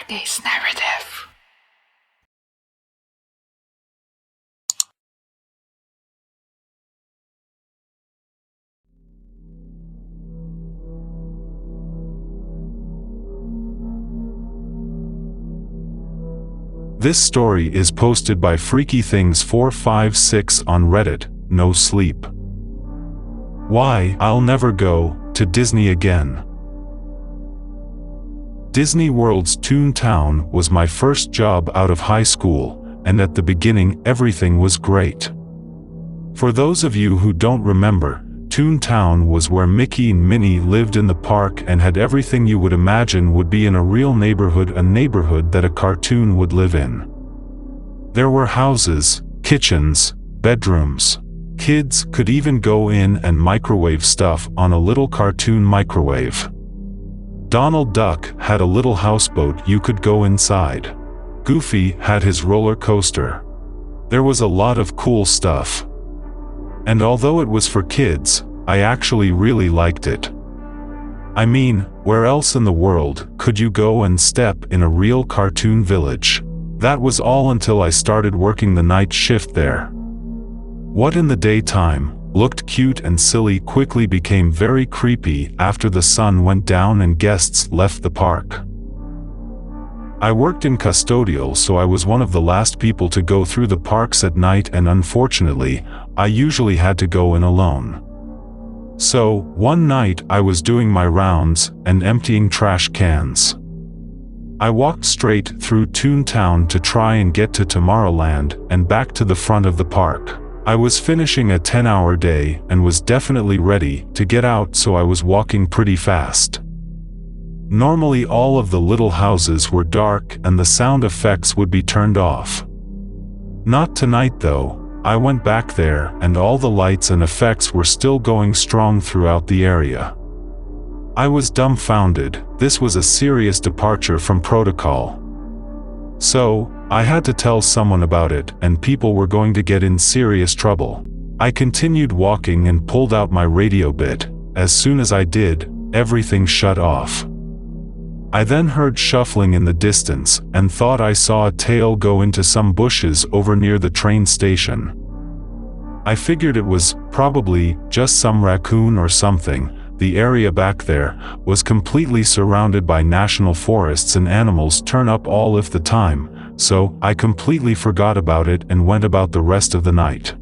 DarkAce Narrative. This story is posted by Freaky Things 456 on Reddit. No sleep. Why I'll never go to Disney again. Disney World's ToonTown was my first job out of high school, and at the beginning everything was great. For those of you who don't remember, ToonTown was where Mickey and Minnie lived in the park and had everything you would imagine would be in a real neighborhood, a neighborhood that a cartoon would live in. There were houses, kitchens, bedrooms. Kids could even go in and microwave stuff on a little cartoon microwave. Donald Duck had a little houseboat you could go inside. Goofy had his roller coaster. There was a lot of cool stuff. And although it was for kids, I actually really liked it. I mean, where else in the world could you go and step in a real cartoon village? That was all until I started working the night shift there. What in the daytime looked cute and silly quickly became very creepy after the sun went down and guests left the park. I worked in custodial, so I was one of the last people to go through the parks at night, and unfortunately, I usually had to go in alone. So, one night I was doing my rounds and emptying trash cans. I walked straight through ToonTown to try and get to Tomorrowland and back to the front of the park. I was finishing a 10-hour day and was definitely ready to get out, so I was walking pretty fast. Normally all of the little houses were dark and the sound effects would be turned off. Not tonight though. I went back there and all the lights and effects were still going strong throughout the area. I was dumbfounded. This was a serious departure from protocol. So, I had to tell someone about it, and people were going to get in serious trouble. I continued walking and pulled out my radio bit. As soon as I did, everything shut off. I then heard shuffling in the distance and thought I saw a tail go into some bushes over near the train station. I figured it was probably just some raccoon or something. The area back there was completely surrounded by national forests and animals turn up all of the time, so I completely forgot about it and went about the rest of the night.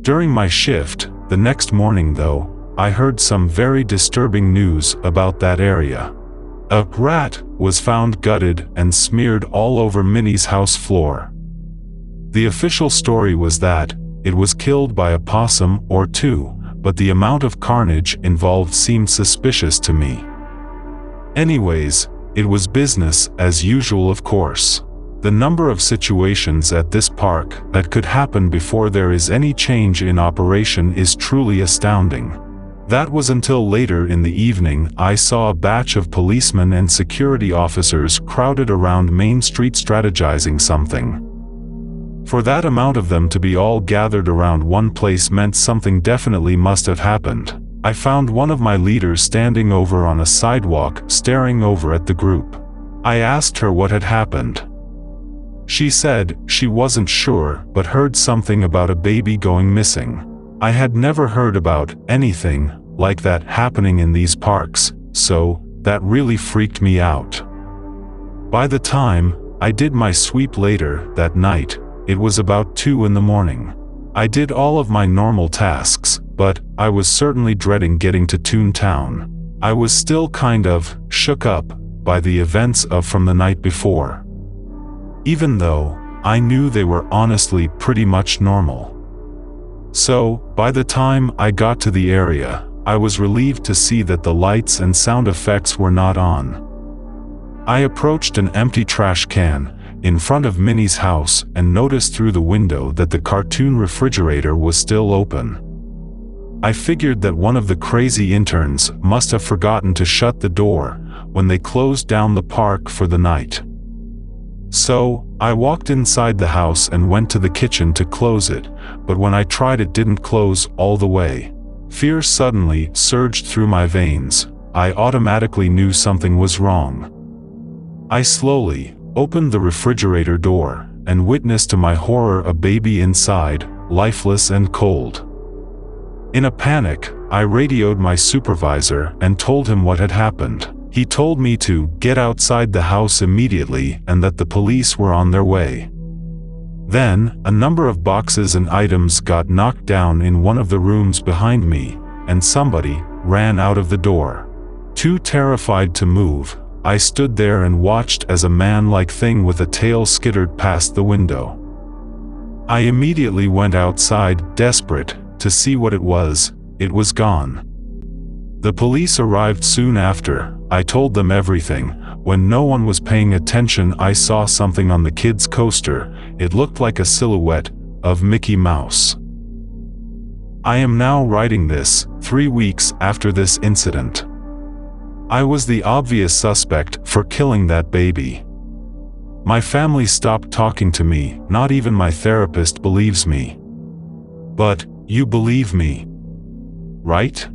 During my shift, the next morning though, I heard some very disturbing news about that area. A rat was found gutted and smeared all over Minnie's house floor. The official story was that it was killed by a possum or two, but the amount of carnage involved seemed suspicious to me. Anyways, it was business as usual, of course. The number of situations at this park that could happen before there is any change in operation is truly astounding. That was until later in the evening I saw a batch of policemen and security officers crowded around Main Street strategizing something. For that amount of them to be all gathered around one place meant something definitely must have happened. I found one of my leaders standing over on a sidewalk staring over at the group. I asked her what had happened. She said she wasn't sure but heard something about a baby going missing. I had never heard about anything like that happening in these parks, so that really freaked me out. By the time I did my sweep later that night, it was about 2 in the morning. I did all of my normal tasks, but I was certainly dreading getting to ToonTown. I was still kind of shook up by the events from the night before, even though I knew they were honestly pretty much normal. So, by the time I got to the area, I was relieved to see that the lights and sound effects were not on. I approached an empty trash can in front of Minnie's house and noticed through the window that the cartoon refrigerator was still open. I figured that one of the crazy interns must have forgotten to shut the door when they closed down the park for the night. So, I walked inside the house and went to the kitchen to close it, but when I tried it didn't close all the way. Fear suddenly surged through my veins. I automatically knew something was wrong. I slowly opened the refrigerator door and witnessed to my horror a baby inside, lifeless and cold. In a panic, I radioed my supervisor and told him what had happened. He told me to get outside the house immediately and that the police were on their way. Then, a number of boxes and items got knocked down in one of the rooms behind me, and somebody ran out of the door. Too terrified to move, I stood there and watched as a man-like thing with a tail skittered past the window. I immediately went outside, desperate to see what it was. It was gone. The police arrived soon after. I told them everything. When no one was paying attention, I saw something on the kids' coaster. It looked like a silhouette of Mickey Mouse. I am now writing this 3 weeks after this incident. I was the obvious suspect for killing that baby. My family stopped talking to me. Not even my therapist believes me. But you believe me, right?